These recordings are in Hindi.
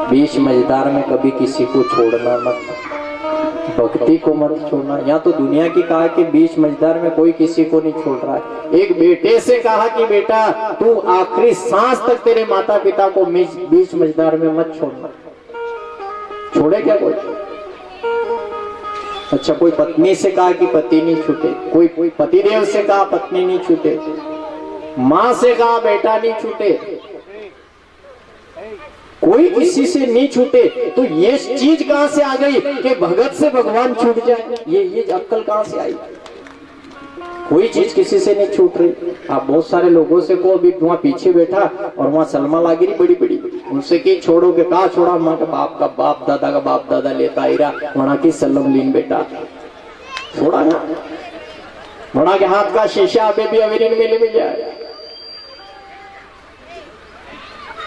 बीच मझधार में कभी किसी को छोड़ना मत, भक्ति को मत छोड़ना। यहाँ तो दुनिया की कहा कि बीच मझधार में कोई किसी को नहीं छोड़ रहा है। एक बेटे से कहा कि बेटा तू आखिरी सांस तक तेरे माता पिता को बीच मझधार में मत छोड़ना। छोड़े क्या कोई? अच्छा, कोई पत्नी से कहा कि पति नहीं छूटे, कोई पतिदेव से कहा पत्नी नहीं छूटे, माँ से कहा बेटा नहीं छूटे, कोई किसी से नहीं छूटे। तो ये चीज कहां से आ गई कि भगत से भगवान छूट जाए? ये अक्ल कहां से आई? कोई चीज किसी से नहीं छूट रही। आप बहुत सारे लोगों से को अभी वहां पीछे बैठा और वहां सलमा लागी रही बड़ी बड़ी, उनसे की छोड़ोगे? कहा छोड़ा? माँ का बाप का बाप दादा का बाप दादा लेता आईरा वहां की सलम लीन बेटा छोड़ा ना। वहां के हाथ का शीशा अभी भी अवेरिन मेले में जाए,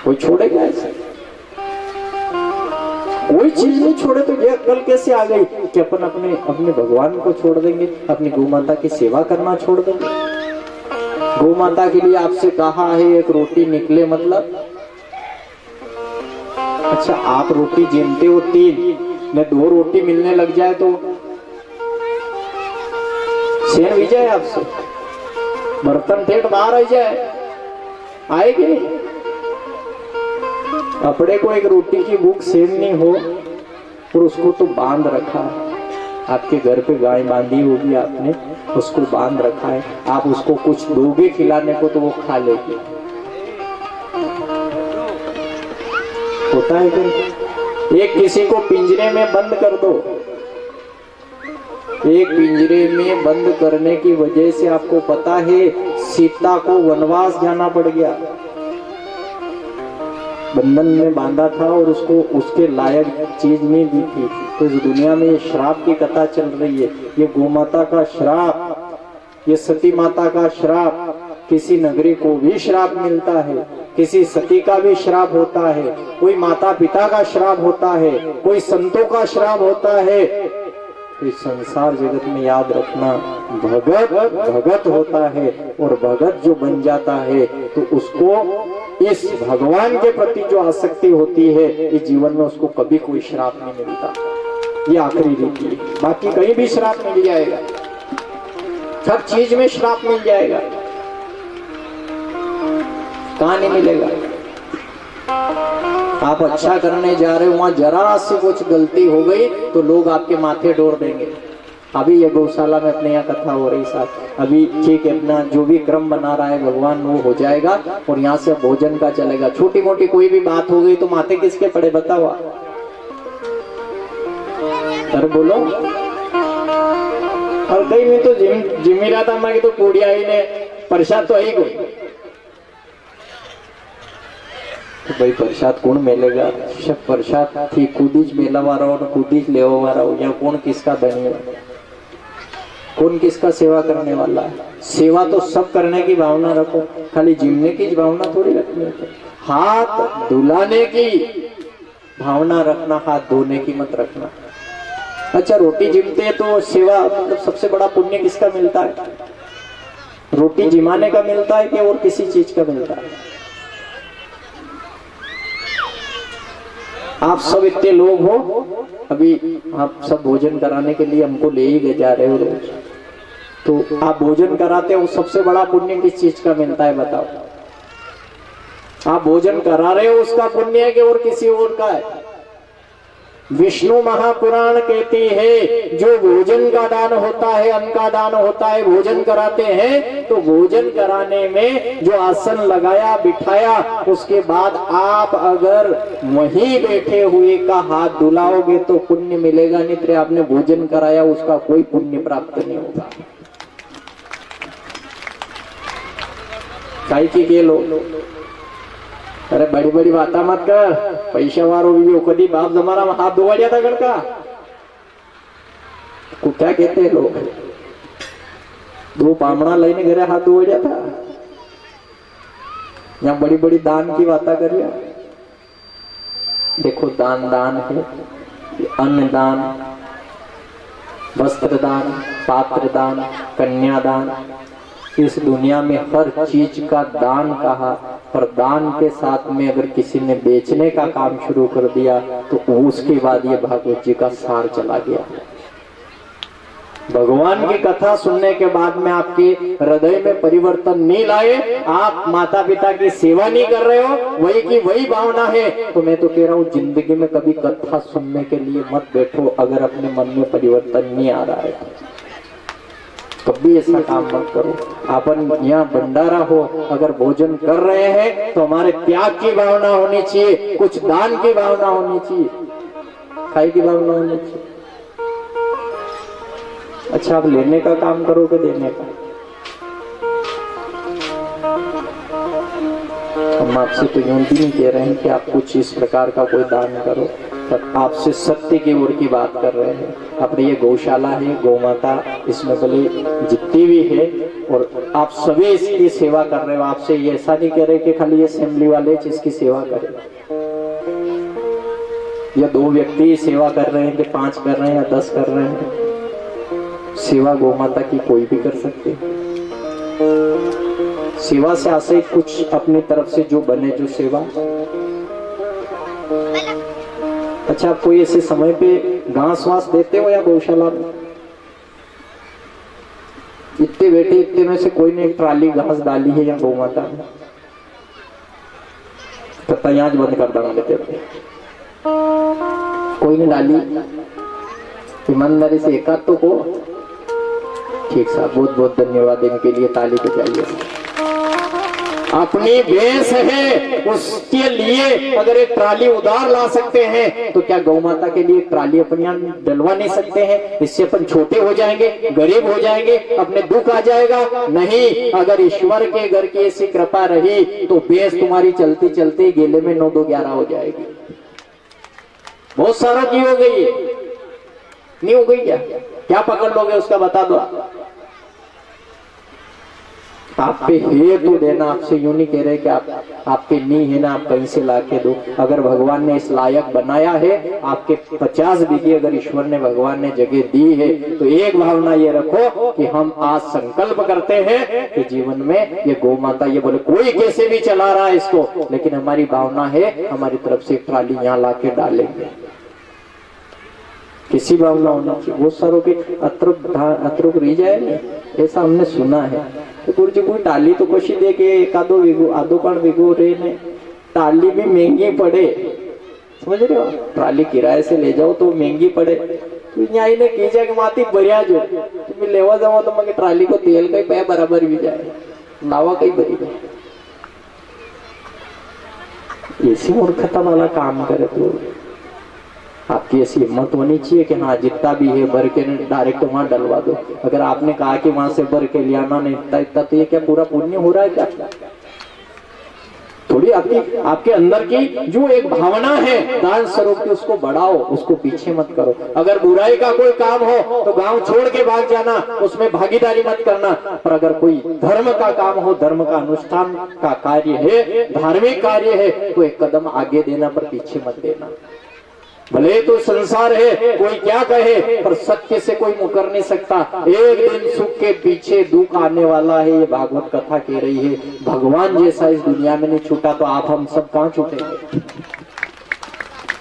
कोई छोड़ेगा ऐसे? कोई चीज नहीं छोड़े। तो ये अक्ल कैसे आ गई कि अपन अपने भगवान को छोड़ देंगे, अपनी गौ माता की सेवा करना छोड़ देंगे? गौ माता के लिए आपसे कहा है एक रोटी निकले मतलब? अच्छा, आप रोटी जीनते हो 3 न 2 रोटी मिलने लग जाए तो सेन भी जाए आपसे, बर्तन ठेठ बाहर आ जाए, आएगी नहीं? अपने को एक रोटी की भूख सेन नहीं हो और उसको तो बांध रखा है। आपके घर पे गाय बांधी होगी आपने, उसको बांध रखा है, आप उसको कुछ दोगे खिलाने को तो वो खा लेगी। होता है कि एक किसी को पिंजरे में बंद कर दो, एक पिंजरे में बंद करने की वजह से आपको पता है सीता को वनवास जाना पड़ गया। बंधन में बांधा था और उसको उसके लायक चीज नहीं दी थी। तो इस दुनिया में ये श्राप की कथा चल रही है। ये गोमाता का श्राप, ये सती माता का श्राप, किसी नगरी को भी श्राप मिलता है, किसी सती का भी श्राप होता है, कोई माता पिता का श्राप होता है, कोई संतों का श्राप होता है। तो इस संसार जगत में याद रखना, भगत भगत होता है और भगत जो बन जाता है तो उसको इस भगवान के प्रति जो आसक्ति होती है इस जीवन में उसको कभी कोई श्राप नहीं मिलता। ये आखिरी रीति है। बाकी कहीं भी श्राप मिल जाएगा, सब चीज में श्राप मिल जाएगा, कहां नहीं मिलेगा? आप अच्छा करने जा रहे हो, वहां जरा सी कुछ गलती हो गई तो लोग आपके माथे डोर देंगे। अभी ये गौशाला में अपने यहाँ कथा हो रही साहब, अभी ठीक है अपना जो भी क्रम बना रहा है भगवान वो हो जाएगा और यहाँ से भोजन का चलेगा। छोटी मोटी कोई भी बात हो गई तो माथे किसके पड़े बताओ? अरे बोलो। और कहीं में तो जिम्मेदार था मैं तो कोड़िया ही ने प्रसाद तो आई कोई, तो भाई प्रसाद कौन मिलेगा? सब प्रसाद थी कूदीज मेला वाला और कूदीज लेवा वाला हो, या कौन किसका धनी है, कौन किसका सेवा करने वाला है? सेवा तो सब करने की भावना रखो, खाली जिमने की भावना थोड़ी रखनी है। हाथ धुलाने की भावना रखना, हाथ धोने की मत रखना। अच्छा, रोटी जिमते तो सेवा मतलब सबसे बड़ा पुण्य किसका मिलता है? रोटी जिमाने का मिलता है कि और किसी चीज का मिलता है? आप सब इतने लोग हो, अभी आप सब भोजन कराने के लिए हमको ले ही जा रहे हो रोज, तो आप भोजन कराते हो, सबसे बड़ा पुण्य किस चीज का मिलता है बताओ? आप भोजन करा रहे हो उसका पुण्य है कि और किसी और का है? विष्णु महापुराण कहती है जो भोजन का दान होता है, अन्न का दान होता है, भोजन कराते हैं तो भोजन कराने में जो आसन लगाया बिठाया उसके बाद आप अगर वहीं बैठे हुए का हाथ धुलाओगे तो पुण्य मिलेगा, नहीं तो आपने भोजन कराया उसका कोई पुण्य प्राप्त नहीं होगा। काई की के लो, अरे बड़ी बड़ी बात मत कर, पैसा वारो भी कदी बाप जमाना हाथ धोवा जाता गणका को क्या कहते हैं लोग, 2 पामड़ा लेने घरे हाथ धोवा जाता। यहाँ बड़ी बड़ी दान की बात कर रही। देखो दान दान है, अन्न दान, वस्त्र दान, पात्र दान, कन्या दान, इस दुनिया में हर चीज का दान कहा, पर दान के साथ में अगर किसी ने बेचने का काम शुरू कर दिया तो उसके बाद ये भागवत जी का सार चला गया। भगवान की कथा सुनने के बाद में आपके हृदय में परिवर्तन नहीं लाए, आप माता पिता की सेवा नहीं कर रहे हो, वही की वही भावना है, तो मैं तो कह रहा हूँ जिंदगी में कभी कथा सुनने के लिए मत बैठो। अगर अपने मन में परिवर्तन नहीं आ रहा है कभी ऐसा काम मत करो। अपन यहाँ भंडारा हो, अगर भोजन कर रहे हैं तो हमारे त्याग की भावना होनी चाहिए, कुछ दान की भावना होनी चाहिए, खाई की भावना होनी चाहिए। अच्छा, आप लेने का काम करोगे देने का? हम आपसे तो यूं भी नहीं कह रहे हैं कि आप कुछ इस प्रकार का कोई दान करो, पर आपसे सत्य की ओर की बात कर रहे हैं। अपनी ये गौशाला है, गौ माता इसमें भले जितनी भी है और आप सभी इसकी सेवा कर रहे हो। आपसे ये ऐसा नहीं कह रहे कि खाली ये असेंबली वाले जिसकी सेवा करें, या 2 व्यक्ति सेवा कर रहे हैं कि 5 कर रहे हैं या 10 कर रहे हैं। सेवा गौ माता की कोई भी कर सकते हैं। सेवा से आशय कुछ अपनी तरफ से जो बने, जो सेवा। अच्छा, आप कोई ऐसे समय पे घास वास देते हो या गौशाला में? इतने बैठे इतने में से कोई ने एक ट्राली घास डाली है या गौ माता में? पता यहाँ बंद कर देना देते कोई ने डाली, ईमानदारी से एकाध तो को। ठीक साहब, बहुत बहुत धन्यवाद, इनके लिए ताली बजाइए। अपनी भैंस है उसके लिए अगर एक ट्राली उधार ला सकते हैं तो क्या गौ माता के लिए ट्राली अपने यहाँ डलवा नहीं सकते हैं? इससे अपन छोटे हो जाएंगे, गरीब हो जाएंगे, अपने दुख आ जाएगा? नहीं, अगर ईश्वर के घर की ऐसी कृपा रही तो भैंस तुम्हारी चलती चलती गेले में 9 2 11 हो जाएगी। बहुत सारा की हो गई, नहीं हो गई? क्या पकड़ लोगे उसका बता दो। आप पे है तो देना, आपसे यूं नहीं कह रहे कि आप पे नहीं है ना, आप कहीं से ला के दो। अगर भगवान ने इस लायक बनाया है, आपके 50 बीघे अगर ईश्वर ने भगवान ने जगह दी है, तो एक भावना ये रखो कि हम आज संकल्प करते हैं कि जीवन में ये गौ माता, ये बोले कोई कैसे भी चला रहा है इसको, लेकिन हमारी भावना है हमारी तरफ से एक ट्राली यहाँ ला के डालेंगे। किसी भावना होना चाहिए। बहुत सारों के अतरुक रह जाए नहीं, ऐसा हमने सुना है। तो गुरु जी कोई टाली तो कशी दे के एकादो विगो आधो पण विगो रे ने, टाली भी महंगी पड़े, समझ रहे हो? ट्राली किराए से ले जाओ तो महंगी पड़े। तो यहाँ ने कीजा के माती भरिया जो तुम्हें लेवा जाओ तो मगे ट्राली को तेल कई पे बराबर भी जाए, लावा कई भरी गए। ऐसी मूर्खता वाला काम करे तो आपकी ऐसी हिम्मत होनी चाहिए कि हाँ जितना भी है भर के डायरेक्ट वहां डलवा दो। अगर आपने कहा कि वहां से भर के लिया ना नहीं इतना, तो ये क्या पूरा पुण्य हो रहा है क्या? थोड़ी आपके अंदर की जो एक भावना है दान स्वरूप की, उसको बढ़ाओ, उसको पीछे मत करो। अगर बुराई का कोई काम हो तो गांव छोड़ के भाग जाना, उसमें भागीदारी मत करना। पर अगर कोई धर्म का काम हो, धर्म का अनुष्ठान का कार्य है, धार्मिक कार्य है, तो एक कदम आगे देना, पर पीछे मत देना। भले तो संसार है, कोई क्या कहे, पर सत्य से कोई मुकर नहीं सकता। एक दिन सुख के पीछे दुख आने वाला है, ये भागवत कथा कह रही है। भगवान जैसा इस दुनिया में नहीं छूटा तो आप हम सब कहां छूटेंगे?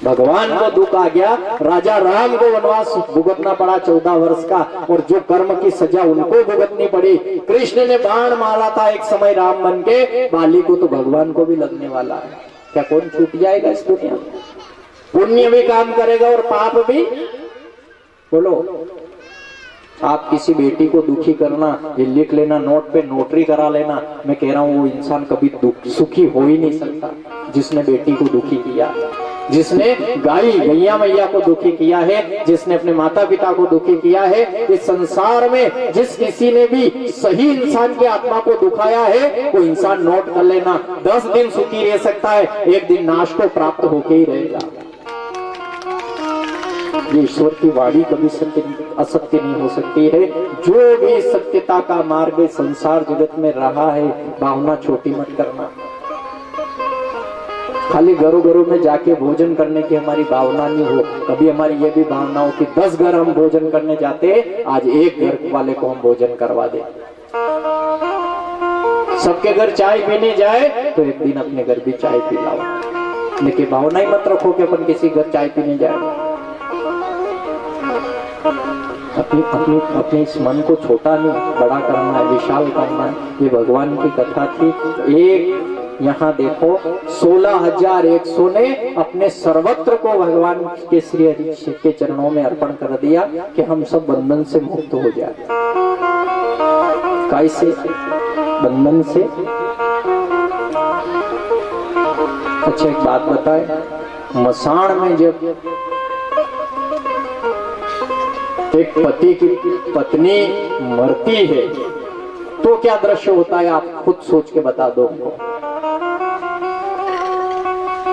भगवान को दुख आ गया, राजा राम को वनवास भुगतना पड़ा 14 वर्ष का, और जो कर्म की सजा उनको भुगतनी पड़ी। कृष्ण ने बाण मारा था एक समय राम बन के, बाली को तो भगवान को भी लगने वाला है। क्या कौन छूट जाएगा इस दुनिया में? पुण्य भी काम करेगा और पाप भी। बोलो, आप किसी बेटी को दुखी करना, ये लिख लेना नोट पे, नोटरी करा लेना। मैं कह रहा हूँ वो इंसान कभी सुखी हो ही नहीं सकता जिसने बेटी को दुखी किया, जिसने गैया मैया को दुखी किया है, जिसने अपने माता पिता को दुखी किया है। इस संसार में जिस किसी ने भी सही इंसान की आत्मा को दुखाया है, वो इंसान नोट कर लेना, 10 दिन सुखी रह सकता है, एक दिन नाश को प्राप्त होके ही रहेगा। ये ईश्वर की वाणी कभी असत्य नहीं हो सकती है। जो भी सत्यता का मार्ग संसार जगत में रहा है, भावना छोटी मत करना। खाली घरों घरों में जाके भोजन करने की हमारी भावना नहीं हो, कभी हमारी ये भी भावना हो कि 10 घर हम भोजन करने जाते, आज एक घर वाले को हम भोजन करवा दें। सबके घर चाय पीने जाए तो एक दिन अपने घर भी चाय पी लाओ, लेकिन भावना ही मत रखो कि अपन किसी घर चाय पीने जाए। अपने इस मन को छोटा नहीं बड़ा करना है, विशाल करना है। ये भगवान की कथा थी। एक यहाँ देखो 16,100 ने अपने सर्वत्र को भगवान के श्री हरि के चरणों में अर्पण कर दिया कि हम सब बंधन से मुक्त हो जाए। कैसे बंधन से? अच्छा एक बात बताए, मसान में जब एक पति की पत्नी मरती है तो क्या दृश्य होता है, आप खुद सोच के बता दो।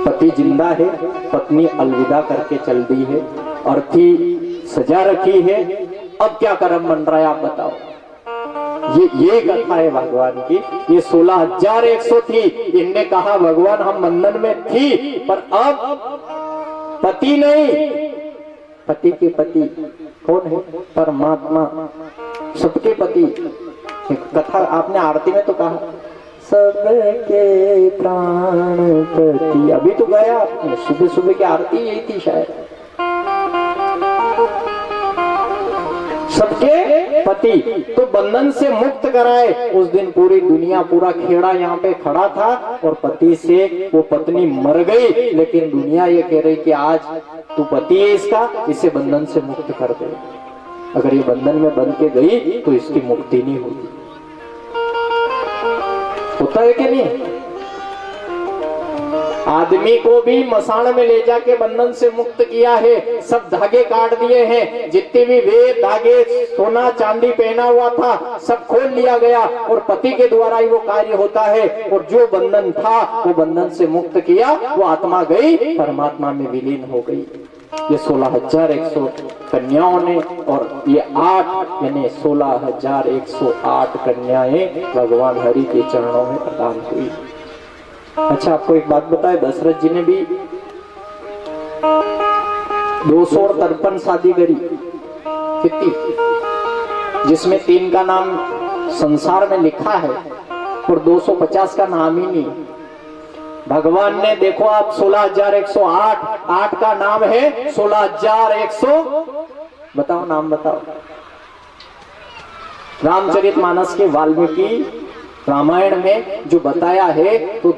पति जिंदा है, पत्नी अलविदा करके चल दी है, अर्थी सजा रखी है, अब क्या कर्म बन रहा है आप बताओ। ये कथा है भगवान की। ये 16,100 थी। इनने कहा भगवान हम बंधन में थी, पर अब पति नहीं, पति के पति कौन है? परमात्मा, सबके पति। कथा आपने आरती में तो कहा सबके प्राण पति, अभी तो गया आपने, सुबह सुबह की आरती यही थी शायद। सबके पति तो बंधन से मुक्त कराए। उस दिन पूरी दुनिया, पूरा खेड़ा यहाँ पे खड़ा था और पति से वो पत्नी मर गई, लेकिन दुनिया ये कह रही कि आज तू पति है इसका, इसे बंधन से मुक्त कर दे। अगर ये बंधन में बंध के गई तो इसकी मुक्ति नहीं होगी। होता है कि नहीं? आदमी को भी मसान में ले जाके बंधन से मुक्त किया है। सब धागे काट दिए हैं, जितने भी वेद धागे सोना चांदी पहना हुआ था सब खोल लिया गया और पति के द्वारा ही वो कार्य होता है। और जो बंधन था वो बंधन से मुक्त किया, वो आत्मा गई परमात्मा में विलीन हो गई। ये 16,100 कन्याओं ने और ये 8 यानी 16,108 कन्याएं भगवान हरि के चरणों में प्रदान हुई। अच्छा आपको एक बात बताए, दशरथ जी ने भी 253 शादी करी, कितनी, जिसमें 3 का नाम संसार में लिखा है और 250 का नाम ही नहीं। भगवान ने देखो आप 16,108, 8 का नाम है 16,100, बताओ नाम बताओ। रामचरितमानस के वाल्मीकि रामायण में जो बताया है तो